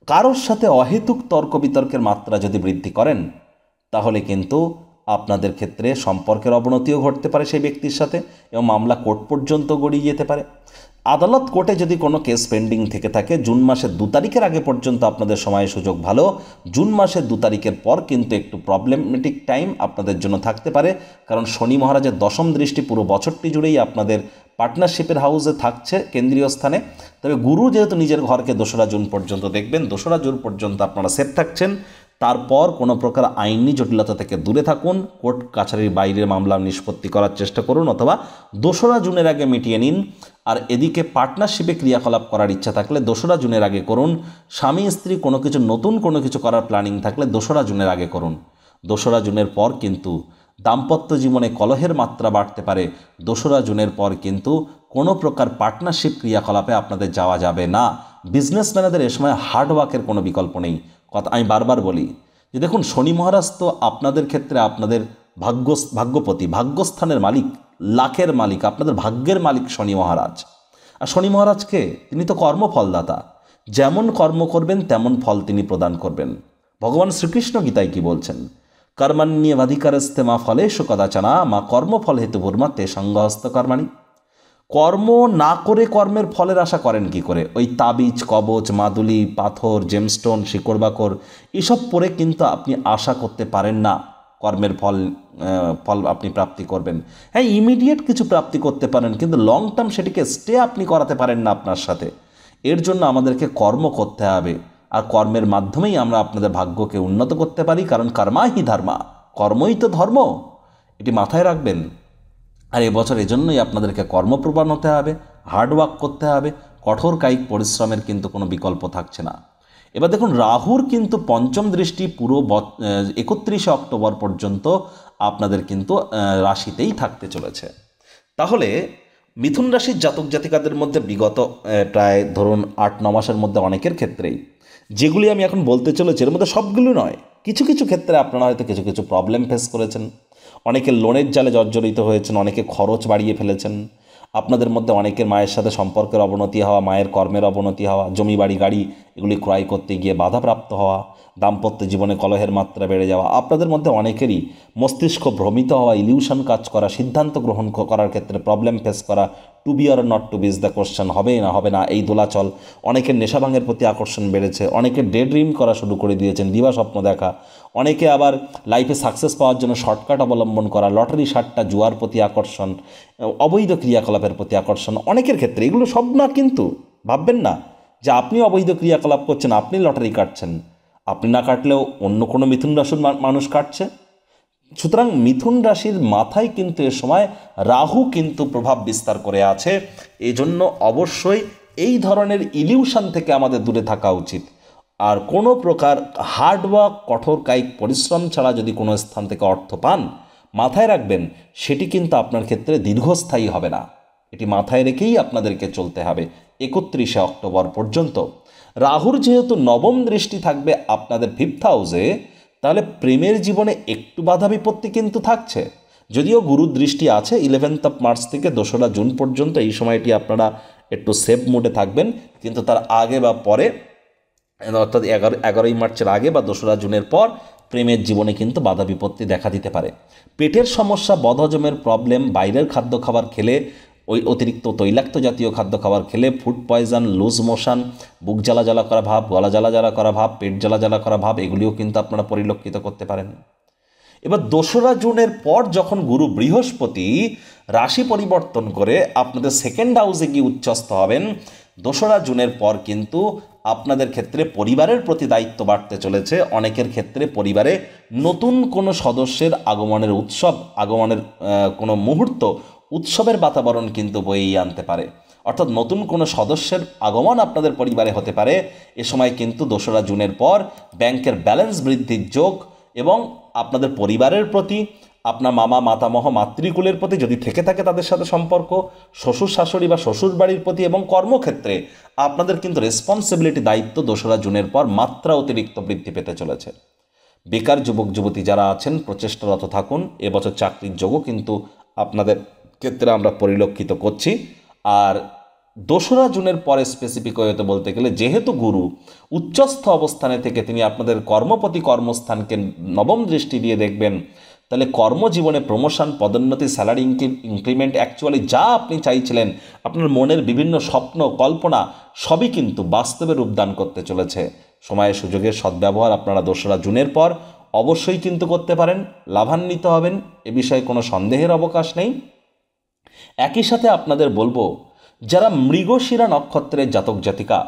কারোর সাথে অহেতুক তর্ক বিতর্কের মাত্রা যদি বৃদ্ধি করেন, তাহলে কিন্তু আপনাদের ক্ষেত্রে সম্পর্কের অবনতিও ঘটতে পারে সেই ব্যক্তির সাথে, এবং মামলা কোর্ট পর্যন্ত গড়িয়ে যেতে পারে। আদালত কোর্টে যদি কোনো কেস পেন্ডিং থেকে থাকে, জুন মাসের 2 তারিখের আগে পর্যন্ত আপনাদের সময় সুযোগ ভালো। জুন মাসের 2 তারিখের পর কিন্তু একটু প্রবলেমেটিক টাইম আপনাদের জন্য থাকতে পারে, কারণ শনি মহারাজের দশম দৃষ্টি পুরো বছরটি জুড়েই আপনাদের পার্টনারশিপের হাউসে থাকছে কেন্দ্রীয় স্থানে। তবে গুরু যেহেতু নিজের ঘরকে 2রা জুন পর্যন্ত দেখবেন, 2রা জুন পর্যন্ত আপনারা সেফ থাকছেন। তারপর কোনো প্রকার আইনি জটিলতা থেকে দূরে থাকুন, কোর্ট কাছারির বাইরের মামলা নিষ্পত্তি করার চেষ্টা করুন, অথবা 2রা জুনের আগে মিটিয়ে নিন। আর এদিকে পার্টনারশিপে ক্রিয়াকলাপ করার ইচ্ছা থাকলে 2রা জুনের আগে করুন। স্বামী স্ত্রী নতুন কোনো কিছু করার প্ল্যানিং থাকলে 2রা জুনের আগে করুন। 2রা জুনের পর কিন্তু দাম্পত্য জীবনে কলহের মাত্রা বাড়তে পারে। 2রা জুনের পর কিন্তু কোনো প্রকার পার্টনারশিপ ক্রিয়াকলাপে আপনাদের যাওয়া যাবে না। বিজনেসম্যানদের এ সময় হার্ডওয়ার্কের কোনো বিকল্প নেই। আমি বারবার বলি যে দেখুন, শনি মহারাজ তো আপনাদের ক্ষেত্রে আপনাদের ভাগ্যপতি, ভাগ্যস্থানের মালিক, লাখের মালিক, আপনাদের ভাগ্যের মালিক শনি মহারাজ। আর শনি মহারাজকে তিনি তো কর্মফলদাতা, যেমন কর্ম করবেন তেমন ফল তিনি প্রদান করবেন। ভগবান শ্রীকৃষ্ণ গীতায় কি বলছেন? কর্মণ্যেবাধিকারস্তে মা ফলেষু কদাচনা মা কর্মফল হেতুর্মা তে সঙ্গহস্ত কর্মাণি। কর্ম না করে কর্মের ফলের আশা করেন কি করে? ওই তাবিজ, কবচ, মাদুলি, পাথর, জেমস্টোন, শিকড় বাকড় এসব পরে কিন্তু আপনি আশা করতে পারেন না কর্মের ফল আপনি প্রাপ্তি করবেন। হ্যাঁ, ইমিডিয়েট কিছু প্রাপ্তি করতে পারেন, কিন্তু লং টার্ম সেটিকে স্টে আপনি করাতে পারেন না আপনার সাথে। এর জন্য আমাদেরকে কর্ম করতে হবে, আর কর্মের মাধ্যমেই আমরা আপনাদের ভাগ্যকে উন্নত করতে পারি, কারণ কর্মাহি ধর্মা, কর্মই তো ধর্ম, এটি মাথায় রাখবেন। আর এবছর এজন্যই আপনাদেরকে কর্মপ্রবণ হতে হবে, হার্ডওয়ার্ক করতে হবে, কঠোর কায়িক পরিশ্রমের কিন্তু কোনো বিকল্প থাকছে না। এবার দেখুন, রাহুর কিন্তু পঞ্চম দৃষ্টি পুরো 31শে অক্টোবর পর্যন্ত আপনাদের কিন্তু রাশিতেই থাকতে চলেছে। তাহলে মিথুন রাশির জাতক জাতিকাদের মধ্যে বিগত প্রায় ধরুন 8-9 মাসের মধ্যে অনেকের ক্ষেত্রেই যেগুলি আমি এখন বলতে চলেছি, এর মধ্যে সবগুলো নয়, কিছু কিছু ক্ষেত্রে আপনারা হয়তো কিছু কিছু প্রবলেম ফেস করেছেন। অনেকে লোনের জালে জর্জরিত হয়েছেন, অনেকে খরচ বাড়িয়ে ফেলেছেন। আপনাদের মধ্যে অনেকের মায়ের সাথে সম্পর্কের অবনতি হওয়া, মায়ের কর্মের অবনতি হওয়া, জমি বাড়ি গাড়ি এগুলি ক্রয় করতে গিয়ে বাধাপ্রাপ্ত হওয়া, দাম্পত্য জীবনে কলহের মাত্রা বেড়ে যাওয়া, আপনাদের মধ্যে অনেকেরই মস্তিষ্ক ভ্রমিত হওয়া, ইলিউশন কাজ করা, সিদ্ধান্ত গ্রহণ করার ক্ষেত্রে প্রবলেম ফেস করা, to be or not to be is the question, হবে না হবে না এই দোলাচল। অনেকের নেশাভাঙের প্রতি আকর্ষণ বেড়েছে, অনেকে ডে ড্রিম করা শুরু করে দিয়েছেন, দিবা স্বপ্ন দেখা। অনেকে আবার লাইফে সাকসেস পাওয়ার জন্য শর্টকাট অবলম্বন করা, লটারি সাট্টা, জুয়ার প্রতি আকর্ষণ, অবৈধ ক্রিয়াকলাপের প্রতি আকর্ষণ অনেকের ক্ষেত্রে। এগুলো সব না, কিন্তু ভাববেন না যে আপনি অবৈধ ক্রিয়াকলাপ করছেন, আপনি লটারি কাটছেন। আপনি না কাটলেও অন্য কোনো মিথুন রাশির মানুষ কাটছে। সুতরাং মিথুন রাশির মাথায় কিন্তু এ সময় রাহু কিন্তু প্রভাব বিস্তার করে আছে। এই জন্য অবশ্যই এই ধরনের ইলিউশন থেকে আমাদের দূরে থাকা উচিত। আর কোনো প্রকার হার্ডওয়ার্ক, কঠোর কায়িক পরিশ্রম ছাড়া যদি কোনো স্থান থেকে অর্থ পান, মাথায় রাখবেন সেটি কিন্তু আপনার ক্ষেত্রে দীর্ঘস্থায়ী হবে না। এটি মাথায় রেখেই আপনাদেরকে চলতে হবে 31শে অক্টোবর পর্যন্ত। রাহুর যেহেতু নবম দৃষ্টি থাকবে আপনাদের 5th হাউসে, তাহলে প্রেমের জীবনে একটু বাধা বিপত্তি কিন্তু থাকছে। যদিও গুরুর দৃষ্টি আছে 11th মার্চ থেকে 2রা জুন পর্যন্ত, এই সময়টি আপনারা একটু সেফ মোডে থাকবেন। কিন্তু তার আগে বা পরে, অর্থাৎ 11ই মার্চের আগে বা 2রা জুনের পর প্রেমের জীবনে কিন্তু বাধা বিপত্তি দেখা দিতে পারে। পেটের সমস্যা, বদহজমের প্রবলেম, বাইরের খাদ্য খাবার খেলে, ওই অতিরিক্ত তৈলাক্ত জাতীয় খাদ্য খাবার খেলে, ফুড পয়জন, লুজ মোশন, বুক জ্বালা জ্বালা করা ভাব, গলা জ্বালা জ্বালা করা ভাব, পেট জ্বালা জ্বালা করা ভাব, এগুলিও কিন্তু আপনারা পরিলক্ষিত করতে পারেন। এবার 2রা জুনের পর যখন গুরু বৃহস্পতি রাশি পরিবর্তন করে আপনাদের সেকেন্ড হাউসে গিয়ে উচ্চস্থ হবেন, 2রা জুনের পর কিন্তু আপনাদের ক্ষেত্রে পরিবারের প্রতি দায়িত্ব বাড়তে চলেছে। অনেকের ক্ষেত্রে পরিবারে নতুন কোনো সদস্যের আগমনের আগমনের কোনো মুহূর্ত, উৎসবের বাতাবরণ কিন্তু বয়েই আনতে পারে। অর্থাৎ নতুন কোনো সদস্যের আগমন আপনাদের পরিবারে হতে পারে। এ সময় কিন্তু 2রা জুনের পর ব্যাংকের ব্যালেন্স বৃদ্ধির যোগ এবং আপনাদের পরিবারের প্রতি, আপনার মামা মাতামহ মাতৃকুলের প্রতি যদি থেকে থাকে তাদের সাথে সম্পর্ক, শ্বশুর শাশুড়ি বা শ্বশুর বাড়ির প্রতি এবং কর্মক্ষেত্রে আপনাদের কিন্তু রেসপন্সিবিলিটি, দায়িত্ব 2রা জুনের পর মাত্রা অতিরিক্ত বৃদ্ধি পেতে চলেছে। বেকার যুবক যুবতী যারা আছেন প্রচেষ্টারত থাকুন। এবছর চাকরির যোগও কিন্তু আপনাদের ক্ষেত্রে আমরা পরিলক্ষিত করছি। আর 2রা জুনের পরে স্পেসিফিক হতে বলতে গেলে, যেহেতু গুরু উচ্চস্থ অবস্থানে থেকে তিনি আপনাদের কর্মপতি কর্মস্থানকে নবম দৃষ্টি দিয়ে দেখবেন, তাহলে কর্মজীবনে প্রমোশন, পদোন্নতি, স্যালারি ইনক্রিমেন্ট, অ্যাকচুয়ালি যা আপনি চাইছিলেন, আপনার মনের বিভিন্ন স্বপ্ন কল্পনা সবই কিন্তু বাস্তবে রূপদান করতে চলেছে। সময়ের সুযোগের সদ্ব্যবহার আপনারা 2রা জুনের পর অবশ্যই কিন্তু করতে পারেন, লাভান্বিত হবেন, এ বিষয়ে কোনো সন্দেহের অবকাশ নেই। একই সাথে আপনাদের বলবো, যারা মৃগশিরা নক্ষত্রের জাতক জাতিকা,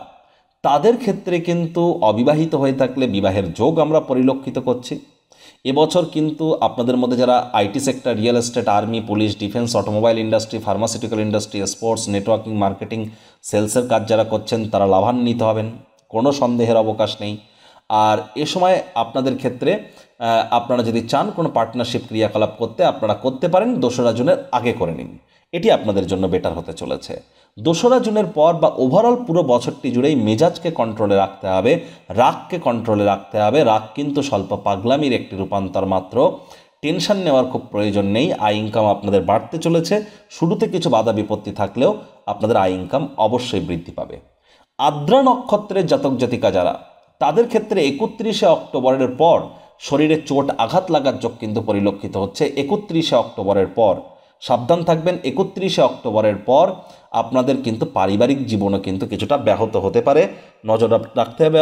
তাদের ক্ষেত্রে কিন্তু অবিবাহিত হয়ে থাকলে বিবাহের যোগ আমরা পরিলক্ষিত করছি। এবছর কিন্তু আপনাদের মধ্যে যারা IT sector, real estate, army, police, defence, automobile industry, pharmaceutical industry, sports, networking, marketing, সেলসের কাজ যারা করছেন, তারা লাভান্বিত হবেন, কোনো সন্দেহের অবকাশ নেই। আর এ সময় আপনাদের ক্ষেত্রে আপনারা যদি চান কোনো পার্টনারশিপ ক্রিয়াকলাপ করতে, আপনারা করতে পারেন, 2রা জুনের আগে করে নিন, এটি আপনাদের জন্য বেটার হতে চলেছে। 2রা জুনের পর বা ওভারঅল পুরো বছরটি জুড়েই মেজাজকে কন্ট্রোলে রাখতে হবে, রাগকে কন্ট্রোলে রাখতে হবে। রাগ কিন্তু স্বল্প পাগলামির একটি রূপান্তর মাত্র, টেনশন নেওয়ার খুব প্রয়োজন নেই। আয় ইনকাম আপনাদের বাড়তে চলেছে। শুরুতে কিছু বাধা বিপত্তি থাকলেও আপনাদের আয় ইনকাম অবশ্যই বৃদ্ধি পাবে। আদ্রা নক্ষত্রের জাতক জাতিকা যারা, তাদের ক্ষেত্রে 31শে অক্টোবরের পর শরীরে চোট আঘাত লাগার যোগ কিন্তু পরিলক্ষিত হচ্ছে। 31শে অক্টোবরের পর সাবধান থাকবেন। 31শে অক্টোবরের পর আপনাদের কিন্তু পারিবারিক জীবনও কিন্তু কিছুটা ব্যাহত হতে পারে, নজর রাখতে হবে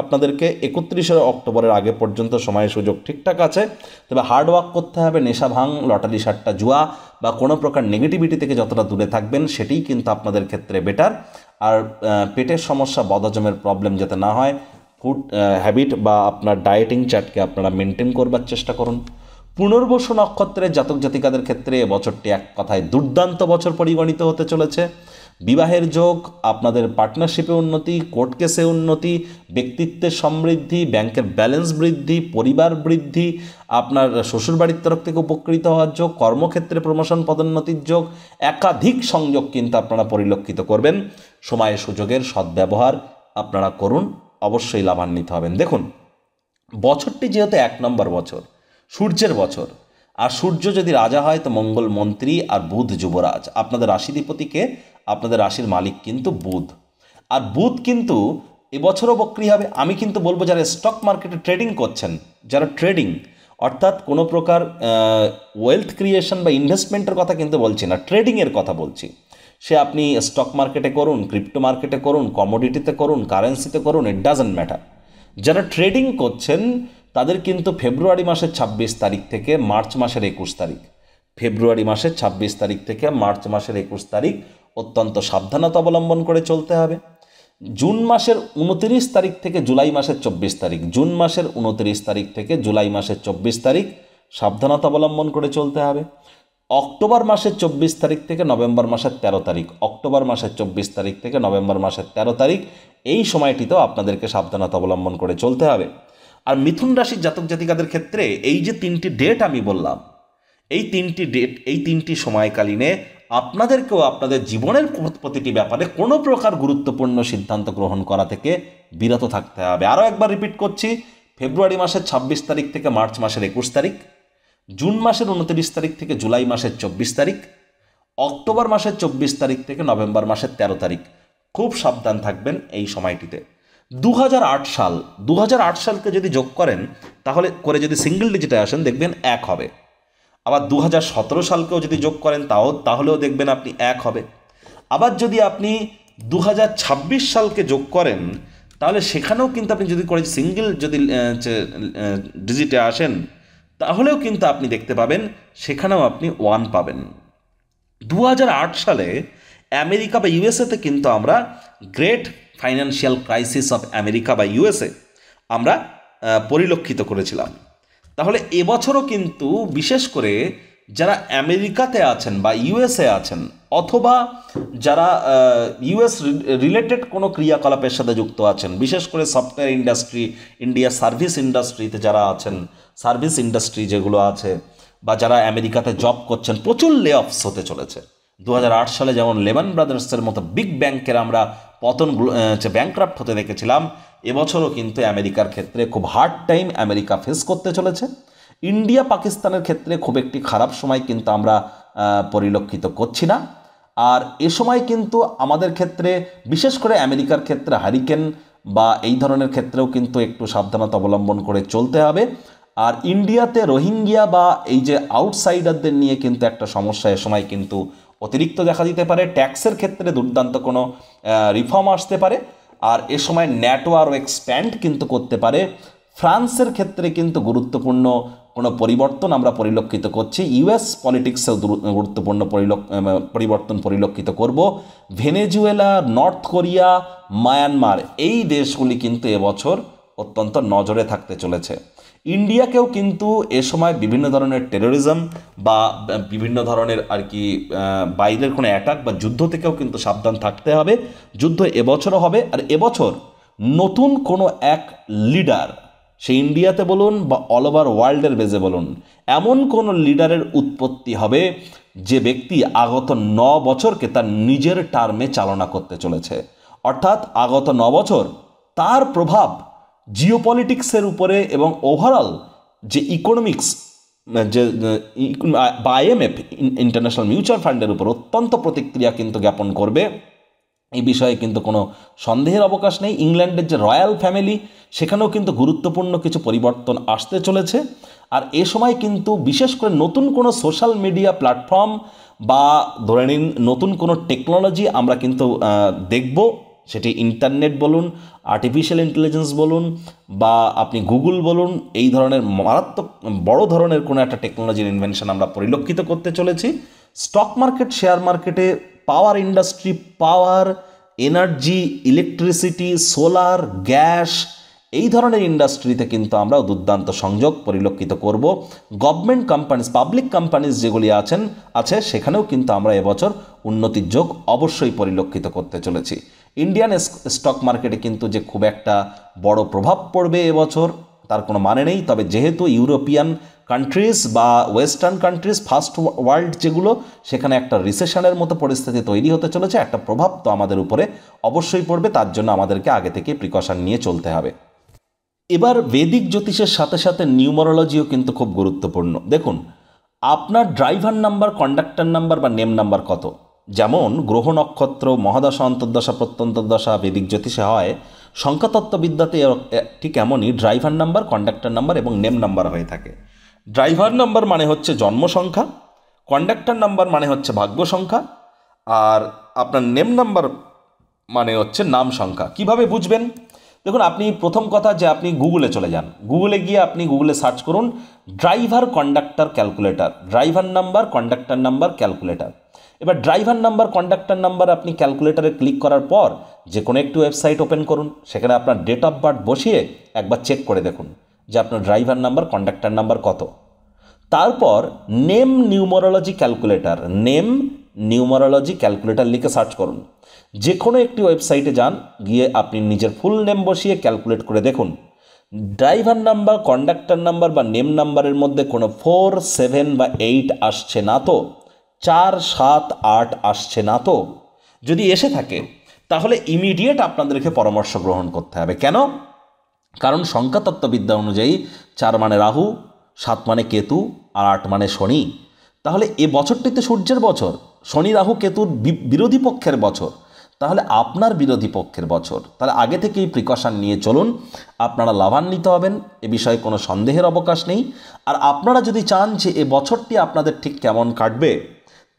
আপনাদেরকে। 31শে অক্টোবরের আগে পর্যন্ত সময় সুযোগ ঠিকঠাক আছে, তবে হার্ডওয়ার্ক করতে হবে। নেশা ভাঙ, লটারি সাট্টা, জুয়া বা কোনো প্রকার নেগেটিভিটি থেকে যতটা দূরে থাকবেন সেটিই কিন্তু আপনাদের ক্ষেত্রে বেটার। আর পেটের সমস্যা, বদহজমের প্রবলেম যাতে না হয়, ফুড হ্যাবিট বা আপনার ডায়েটিং চার্টকে আপনারা মেনটেন করবার চেষ্টা করুন। পুনর্বসু নক্ষত্রের জাতক জাতিকাদের ক্ষেত্রে বছরটি এক কথায় দুর্দান্ত বছর পরিগণিত হতে চলেছে। বিবাহের যোগ, আপনাদের পার্টনারশিপে উন্নতি, কোর্ট কেসে উন্নতি, ব্যক্তিত্বের সমৃদ্ধি, ব্যাংকের ব্যালেন্স বৃদ্ধি, পরিবার বৃদ্ধি, আপনার শ্বশুরবাড়ির তরফ থেকে উপকৃত হওয়ার যোগ, কর্মক্ষেত্রে প্রমোশন পদোন্নতির যোগ, একাধিক সংযোগ কিন্তু আপনারা পরিলক্ষিত করবেন। সময়ের সুযোগের সদ্ব্যবহার আপনারা করুন, অবশ্যই লাভান্বিত হবেন। দেখুন, বছরটি যেহেতু 1 নম্বর বছর, সূর্যের বছর, আর সূর্য যদি রাজা হয় তো মঙ্গল মন্ত্রী আর বুধ যুবরাজ। আপনাদের রাশিধিপতিকে, আপনাদের রাশির মালিক কিন্তু বুধ। আর বুধ কিন্তু এবছরও বক্রি হবে। আমি কিন্তু বলবো যারা স্টক মার্কেটে ট্রেডিং করছেন, যারা ট্রেডিং অর্থাৎ কোনো প্রকার ওয়েলথ ক্রিয়েশন বা ইনভেস্টমেন্টের কথা কিন্তু বলছি না, ট্রেডিংয়ের কথা বলছি। সে আপনি স্টক মার্কেটে করুন, ক্রিপ্টো মার্কেটে করুন, কমোডিটিতে করুন, কারেন্সিতে করুন, ইট ডাজন্ট ম্যাটার। যারা ট্রেডিং করছেন তাদের কিন্তু ফেব্রুয়ারি মাসের 26 তারিখ থেকে মার্চ মাসের 21 তারিখ, ফেব্রুয়ারি মাসের 26 তারিখ থেকে মার্চ মাসের 21 তারিখ অত্যন্ত সাবধানতা অবলম্বন করে চলতে হবে। জুন মাসের 29 তারিখ থেকে জুলাই মাসের 24 তারিখ, জুন মাসের 29 তারিখ থেকে জুলাই মাসের 24 তারিখ সাবধানতা অবলম্বন করে চলতে হবে। অক্টোবর মাসের 24 তারিখ থেকে নভেম্বর মাসের 13 তারিখ, অক্টোবর মাসের 24 তারিখ থেকে নভেম্বর মাসের 13 তারিখ, এই সময়টিতেও আপনাদেরকে সাবধানতা অবলম্বন করে চলতে হবে। আর মিথুন রাশির জাতক জাতিকাদের ক্ষেত্রে এই যে 3টি ডেট আমি বললাম, এই 3টি ডেট, এই 3টি সময়কালীনে আপনাদেরকেও আপনাদের জীবনের প্রতিটি ব্যাপারে কোনো প্রকার গুরুত্বপূর্ণ সিদ্ধান্ত গ্রহণ করা থেকে বিরত থাকতে হবে। আরও একবার রিপিট করছি, ফেব্রুয়ারি মাসের 26 তারিখ থেকে মার্চ মাসের 21 তারিখ, জুন মাসের 29 তারিখ থেকে জুলাই মাসের 24 তারিখ, অক্টোবর মাসের 24 তারিখ থেকে নভেম্বর মাসের 13 তারিখ। খুব সাবধান থাকবেন এই সময়টিতে। 2008 সালকে যদি যোগ করেন তাহলে করে যদি সিঙ্গেল ডিজিটে আসেন দেখবেন 1 হবে। আবার 2017 সালকেও যদি যোগ করেন তাহলেও দেখবেন আপনি 1 হবে। আবার যদি আপনি 2026 সালকে যোগ করেন তাহলে সেখানেও কিন্তু আপনি যদি করে সিঙ্গেল যদি ডিজিটে আসেন তাহলেও কিন্তু আপনি দেখতে পাবেন সেখানেও আপনি 1 পাবেন। 2008 সালে আমেরিকা বা ইউএসএতে কিন্তু আমরা great financial crisis of America বা ইউএসএ আমরা পরিলক্ষিত করেছিলাম। তাহলে এবছরও কিন্তু বিশেষ করে যারা আমেরিকাতে আছেন বা ইউএসএ আছেন অথবা যারা ইউএস রিলেটেড কোনো ক্রিয়াকলাপের সাথে যুক্ত আছেন, বিশেষ করে সফটওয়্যার ইন্ডাস্ট্রি, ইন্ডিয়া সার্ভিস ইন্ডাস্ট্রিতে যারা আছেন, সার্ভিস ইন্ডাস্ট্রি যেগুলো আছে, বা যারা আমেরিকাতে জব করছেন, প্রচুর লে অফস হতে চলেছে। 2008 সালে যেমন লেমন ব্রাদার্সের মতো বিগ ব্যাংকের আমরা পতন ব্যাংক্রাফ্ট হতে দেখেছিলাম, এবছরও কিন্তু আমেরিকার ক্ষেত্রে খুব হার্ড টাইম আমেরিকা ফেস করতে চলেছে। ইন্ডিয়া পাকিস্তানের ক্ষেত্রে খুব একটি খারাপ সময় কিন্তু আমরা পরিলক্ষিত করছি না। আর এ সময় কিন্তু আমাদের ক্ষেত্রে বিশেষ করে আমেরিকার ক্ষেত্রে হারিকেন বা এই ধরনের ক্ষেত্রেও কিন্তু একটু সাবধানতা অবলম্বন করে চলতে হবে। আর ইন্ডিয়াতে রোহিঙ্গিয়া বা এই যে আউটসাইডারদের নিয়ে কিন্তু একটা সমস্যা এ সময় কিন্তু অতিরিক্ত দেখা দিতে পারে। ট্যাক্সের ক্ষেত্রে দুর্দান্ত কোনো রিফর্ম আসতে পারে। আর এ সময় ন্যাটো আরও এক্সপ্যান্ড কিন্তু করতে পারে। ফ্রান্সের ক্ষেত্রে কিন্তু গুরুত্বপূর্ণ কোনো পরিবর্তন আমরা পরিলক্ষিত করছি। ইউএস পলিটিক্সেও গুরুত্বপূর্ণ পরিবর্তন পরিলক্ষিত করব। ভেনেজুয়েলা, নর্থ কোরিয়া, মায়ানমার এই দেশগুলি কিন্তু এবছর অত্যন্ত নজরে থাকতে চলেছে। ইন্ডিয়াকেও কিন্তু এ সময় বিভিন্ন ধরনের টেরোরিজম বা বিভিন্ন ধরনের আর কি বাইরের কোনো অ্যাটাক বা যুদ্ধ থেকেও কিন্তু সাবধান থাকতে হবে। যুদ্ধ এবছরও হবে। আর এবছর নতুন কোনো এক লিডার, সে ইন্ডিয়াতে বলুন বা অল ওভার ওয়ার্ল্ডের বেজে বলুন, এমন কোনো লিডারের উৎপত্তি হবে যে ব্যক্তি আগত 9 বছরকে তার নিজের টার্মে চালনা করতে চলেছে। অর্থাৎ আগত 9 বছর তার প্রভাব জিওপলিটিক্সের উপরে এবং ওভারঅল যে ইকোনমিক্স যে বা আইএমএফ ইন্টারন্যাশনাল মিউচুয়াল ফান্ডের উপর অত্যন্ত প্রতিক্রিয়া কিন্তু জ্ঞাপন করবে। এই বিষয়ে কিন্তু কোনো সন্দেহের অবকাশ নেই। ইংল্যান্ডের যে রয়্যাল ফ্যামিলি সেখানেও কিন্তু গুরুত্বপূর্ণ কিছু পরিবর্তন আসতে চলেছে। আর এ সময় কিন্তু বিশেষ করে নতুন কোনো সোশ্যাল মিডিয়া প্ল্যাটফর্ম বা ধরে নিন নতুন কোনো টেকনোলজি আমরা কিন্তু দেখব। সেটি ইন্টারনেট বলুন, আর্টিফিশিয়াল ইন্টেলিজেন্স বলুন বা আপনি গুগল বলুন, এই ধরনের মারাত্মক বড় ধরনের কোনো একটা টেকনোলজির ইনভেনশন আমরা পরিলক্ষিত করতে চলেছি। স্টক মার্কেট, শেয়ার মার্কেটে, পাওয়ার ইন্ডাস্ট্রি, পাওয়ার, এনার্জি, ইলেকট্রিসিটি, সোলার, গ্যাস এই ধরনের ইন্ডাস্ট্রিতে কিন্তু আমরা দুর্দান্ত সংযোগ পরিলক্ষিত করব। গভর্নমেন্ট কোম্পানিজ, পাবলিক কোম্পানিজ যেগুলি আছে সেখানেও কিন্তু আমরা এবছর উন্নতির যোগ অবশ্যই পরিলক্ষিত করতে চলেছি। ইন্ডিয়ান স্টক মার্কেটে কিন্তু যে খুব একটা বড় প্রভাব পড়বে এবছর তার কোনো মানে নেই। তবে যেহেতু ইউরোপিয়ান কান্ট্রিজ বা ওয়েস্টার্ন কান্ট্রিজ, ফার্স্ট ওয়ার্ল্ড যেগুলো, সেখানে একটা রিসেশনের মতো পরিস্থিতি তৈরি হতে চলেছে, একটা প্রভাব তো আমাদের উপরে অবশ্যই পড়বে। তার জন্য আমাদেরকে আগে থেকে প্রিকশন নিয়ে চলতে হবে। এবার বেদিক জ্যোতিষের সাথে সাথে নিউমারোলজিও কিন্তু খুব গুরুত্বপূর্ণ। দেখুন, আপনার ড্রাইভার নাম্বার, কন্ডাক্টর নাম্বার বা নেম নাম্বার কত, যেমন গ্রহ নক্ষত্র, মহাদশা, অন্তর্দশা, প্রত্যন্তর্দশা বেদিক জ্যোতিষে হয়, সংখ্যাতত্ত্ববিদ্যাতে ঠিক এমনই ড্রাইভার নাম্বার, কন্ডাক্টর নাম্বার এবং নেম নাম্বার হয়ে থাকে। ড্রাইভার নাম্বার মানে হচ্ছে জন্ম সংখ্যা, কন্ডাক্টর নাম্বার মানে হচ্ছে ভাগ্য সংখ্যা, আর আপনার নেম নাম্বার মানে হচ্ছে নাম সংখ্যা। কিভাবে বুঝবেন? দেখুন, আপনি প্রথম কথা যে আপনি গুগলে চলে যান, গুগলে গিয়ে আপনি গুগলে সার্চ করুন driver conductor calculator, driver number, conductor number, calculator. এবার ড্রাইভার নাম্বার, কন্ডাক্টর নাম্বার আপনি ক্যালকুলেটরে ক্লিক করার পর যে কোনো একটি ওয়েবসাইট ওপেন করুন, সেখানে আপনার ডেট অফ বার্থ বসিয়ে একবার চেক করে দেখুন যে আপনার ড্রাইভার নাম্বার, কন্ডাক্টর নাম্বার কত। তারপর name numerology calculator, name numerology calculator লিখে সার্চ করুন। যে কোনো একটি ওয়েবসাইটে যান, গিয়ে আপনি নিজের ফুল নেম বসিয়ে ক্যালকুলেট করে দেখুন ড্রাইভার নাম্বার, কন্ডাক্টর নাম্বার বা নেম নাম্বারের মধ্যে কোনো 4, 7 বা 8 আসছে না তো, 4, 7, 8 আসছে না তো। যদি এসে থাকে তাহলে ইমিডিয়েট আপনাদেরকে পরামর্শ গ্রহণ করতে হবে। কেন? কারণ সংখ্যাতত্ত্ববিদ্যা অনুযায়ী 4 মানে রাহু, 7 মানে কেতু আর 8 মানে শনি। তাহলে এ বছরটিতে সূর্যের বছর, শনি রাহু কেতুর বিরোধী পক্ষের বছর। তাহলে আপনার বিরোধী পক্ষের বছর। তাহলে আগে থেকেই প্রিকশন নিয়ে চলুন, আপনারা লাভান্বিত হবেন, এ বিষয়ে কোনো সন্দেহের অবকাশ নেই। আর আপনারা যদি চান যে এ বছরটি আপনাদের ঠিক কেমন কাটবে,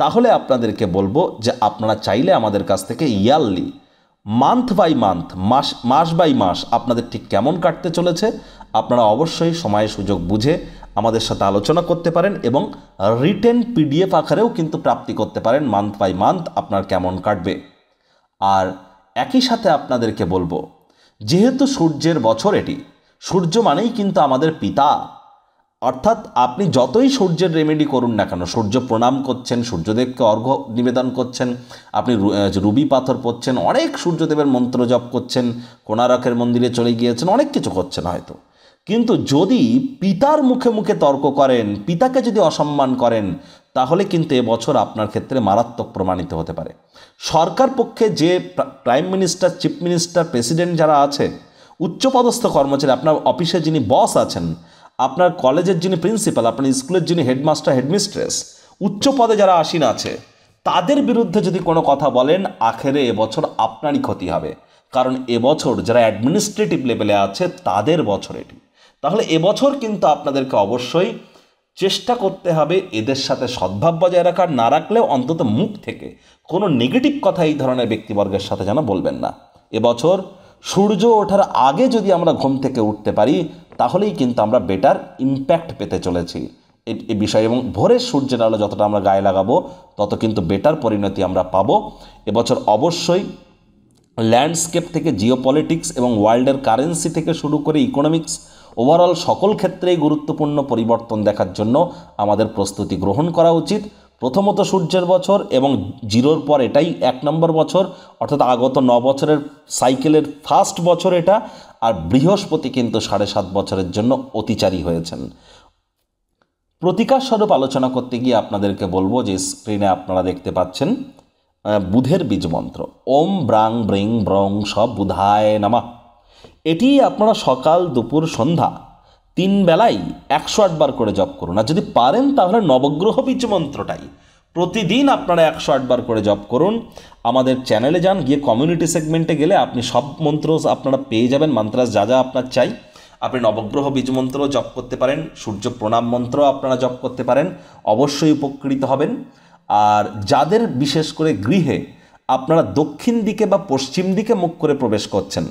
তাহলে আপনাদেরকে বলবো যে আপনারা চাইলে আমাদের কাছ থেকে ইয়ারলি, মান্থ বাই মান্থ, মাস বাই মাস আপনাদের ঠিক কেমন কাটতে চলেছে আপনারা অবশ্যই সময় সুযোগ বুঝে আমাদের সাথে আলোচনা করতে পারেন এবং রিটেন পিডিএফ আকারেও কিন্তু প্রাপ্তি করতে পারেন মান্থ বাই মান্থ আপনার কেমন কাটবে। আর একই সাথে আপনাদেরকে বলবো, যেহেতু সূর্যের বছর এটি, সূর্য মানেই কিন্তু আমাদের পিতা, অর্থাৎ আপনি যতই সূর্যের রেমেডি করুন না কেন, সূর্য প্রণাম করছেন, সূর্যদেবকে অর্ঘ্য নিবেদন করছেন, আপনি রুবি পাথর পড়ছেন, অনেক সূর্যদেবের মন্ত্র জপ করছেন, কোণারকের মন্দিরে চলে গিয়েছেন, অনেক কিছু করছেন হয়তো, কিন্তু যদি পিতার মুখে মুখে তর্ক করেন, পিতাকে যদি অসম্মান করেন, তাহলে কিন্তু এবছর আপনার ক্ষেত্রে মারাত্মক প্রমাণিত হতে পারে। সরকার পক্ষে যে prime minister, chief minister, president যারা আছে, উচ্চপদস্থ কর্মচারী, আপনার অফিসে যিনি বস আছেন, আপনার কলেজের যিনি প্রিন্সিপাল, আপনার স্কুলের যিনি হেডমাস্টার, হেডমিস্ট্রেস, উচ্চ পদে যারা আসীন আছে, তাদের বিরুদ্ধে যদি কোনো কথা বলেন, আখেরে এবছর আপনারই ক্ষতি হবে। কারণ এবছর যারা অ্যাডমিনিস্ট্রেটিভ লেভেলে আছে তাদের বছর এটি। তাহলে এবছর কিন্তু আপনাদেরকে অবশ্যই চেষ্টা করতে হবে এদের সাথে সদ্ভাব বজায় রাখার, না রাখলেও অন্তত মুখ থেকে কোনো নেগেটিভ কথা এই ধরনের ব্যক্তিবর্গের সাথে যেন বলবেন না। এবছর সূর্য ওঠার আগে যদি আমরা ঘুম থেকে উঠতে পারি, তাহলেই কিন্তু আমরা বেটার ইম্প্যাক্ট পেতে চলেছি এই বিষয়ে, এবং ভোরের সূর্যের আলো যতটা আমরা গায়ে লাগাবো তত কিন্তু বেটার পরিণতি আমরা পাবো। এবছর অবশ্যই ল্যান্ডস্কেপ থেকে জিওপলিটিক্স এবং ওয়ার্ল্ডের কারেন্সি থেকে শুরু করে ইকোনমিক্স, ওভারঅল সকল ক্ষেত্রেই গুরুত্বপূর্ণ পরিবর্তন দেখার জন্য আমাদের প্রস্তুতি গ্রহণ করা উচিত। প্রথমত সূর্যের বছর এবং জিরোর পর এটাই 1 নম্বর বছর, অর্থাৎ আগত 9 বছরের সাইকেলের ফার্স্ট বছর এটা। আর বৃহস্পতি কিন্তু 7.5 বছরের জন্য অতিচারী হয়েছেন। প্রতিকার স্বরূপ আলোচনা করতে গিয়ে আপনাদেরকে বলবো যে স্ক্রিনে আপনারা দেখতে পাচ্ছেন বুধের বীজ মন্ত্র, ওম ব্রাং ব্রিং ব্রং স বুধায় নমঃ। এটি আপনারা সকাল, দুপুর, সন্ধ্যা 3 বেলাই 108 বার করে জপ করুন। আর যদি পারেন তাহলে নবগ্রহ বীজ মন্ত্রটাই প্রতিদিন আপনারা 108 বার করে জপ করুন। আমাদের চ্যানেলে যান, গিয়ে কমিউনিটি সেগমেন্টে গেলে আপনি সব মন্ত্র আপনারা পেয়ে যাবেন, মন্ত্রাস যা যা আপনার চাই। আপনি নবগ্রহ বীজ মন্ত্র জপ করতে পারেন, সূর্য প্রণাম মন্ত্র আপনারা জপ করতে পারেন, অবশ্যই উপকৃত হবেন। আর যাদের বিশেষ করে গৃহে আপনারা দক্ষিণ দিকে বা পশ্চিম দিকে মুখ করে প্রবেশ করছেন,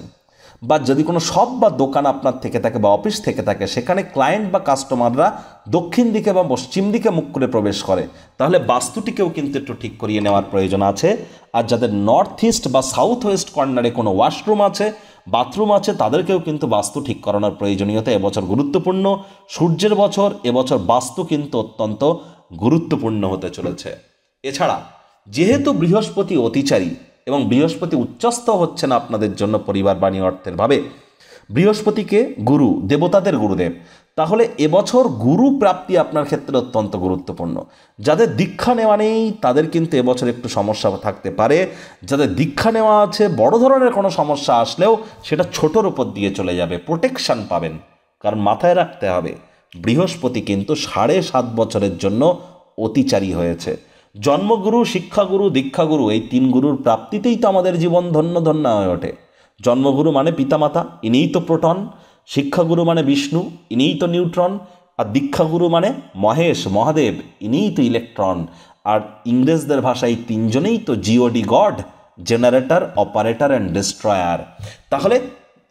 বা যদি কোনো শপ বা দোকান আপনার থেকে থাকে বা অফিস থেকে থাকে, সেখানে ক্লায়েন্ট বা কাস্টমাররা দক্ষিণ দিকে বা পশ্চিম দিকে মুখ করে প্রবেশ করে, তাহলে বাস্তুটিকেও কিন্তু একটু ঠিক করিয়ে নেওয়ার প্রয়োজন আছে। আর যাদের নর্থ ইস্ট বা সাউথ ওয়েস্ট কর্নারে কোনো ওয়াশরুম আছে, বাথরুম আছে, তাদেরকেও কিন্তু বাস্তু ঠিক করানোর প্রয়োজনীয়তা এবছর গুরুত্বপূর্ণ। সূর্যের বছর, এবছর বাস্তু কিন্তু অত্যন্ত গুরুত্বপূর্ণ হতে চলেছে। এছাড়া যেহেতু বৃহস্পতি অতিচারী এবং বৃহস্পতি উচ্চস্থ হচ্ছেন আপনাদের জন্য পরিবার, বাণী, অর্থের ভাবে, বৃহস্পতিকে গুরু, দেবতাদের গুরুদেব, তাহলে এবছর গুরু প্রাপ্তি আপনার ক্ষেত্রে অত্যন্ত গুরুত্বপূর্ণ। যাদের দীক্ষা নেওয়া নেই তাদের কিন্তু এবছর একটু সমস্যা থাকতে পারে। যাদের দীক্ষা নেওয়া আছে, বড় ধরনের কোনো সমস্যা আসলেও সেটা ছোটোর উপর দিয়ে চলে যাবে, প্রোটেকশন পাবেন। কারণ মাথায় রাখতে হবে, বৃহস্পতি কিন্তু 7.5 বছরের জন্য অতিচারী হয়েছে। জন্মগুরু, শিক্ষাগুরু, দীক্ষাগুরু, এই 3 গুরুর প্রাপ্তিতেই তো আমাদের জীবন ধন্য ধন্য হয়ে ওঠে। জন্মগুরু মানে পিতামাতা, ইনিই তো প্রোটন। শিক্ষাগুরু মানে বিষ্ণু, ইনিই তো নিউট্রন। আর দীক্ষাগুরু মানে মহেশ, মহাদেব, ইনিই তো ইলেকট্রন। আর ইংরেজদের ভাষায় 3 জনেই তো G O D, God, generator, operator and destroyer. তাহলে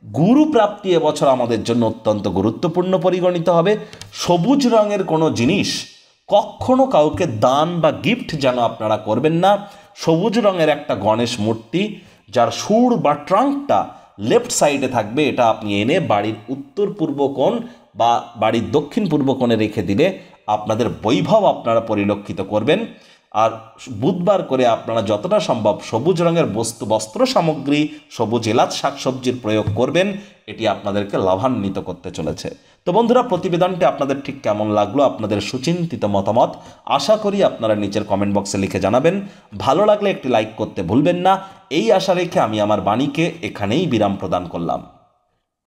গুরু প্রাপ্তি এবছর আমাদের জন্য অত্যন্ত গুরুত্বপূর্ণ পরিগণিত হবে। সবুজ রঙের কোনো জিনিস কখনো কাউকে দান বা গিফট যেন আপনারা করবেন না। সবুজ রঙের একটা গণেশ মূর্তি যার সুর বা ট্রাঙ্কটা লেফট সাইডে থাকবে, এটা আপনি এনে বাড়ির উত্তর পূর্ব কোণ বা বাড়ির দক্ষিণ পূর্ব কোণে রেখে দিলে আপনাদের বৈভব আপনারা পরিলক্ষিত করবেন। আর বুধবার করে আপনারা যতটা সম্ভব সবুজ রঙের বস্ত্র সামগ্রী, সবুজ এলাচ শাকসবজির প্রয়োগ করবেন, এটি আপনাদেরকে লাভান্বিত করতে চলেছে। তো বন্ধুরা, প্রতিবেদনটি আপনাদের ঠিক কেমন লাগলো, আপনাদের সুচিন্তিত মতামত আশা করি আপনারা নিচের কমেন্ট বক্সে লিখে জানাবেন। ভালো লাগলে একটি লাইক করতে ভুলবেন না। এই আশা রেখে আমি আমার বাণীকে এখানেই বিরাম প্রদান করলাম।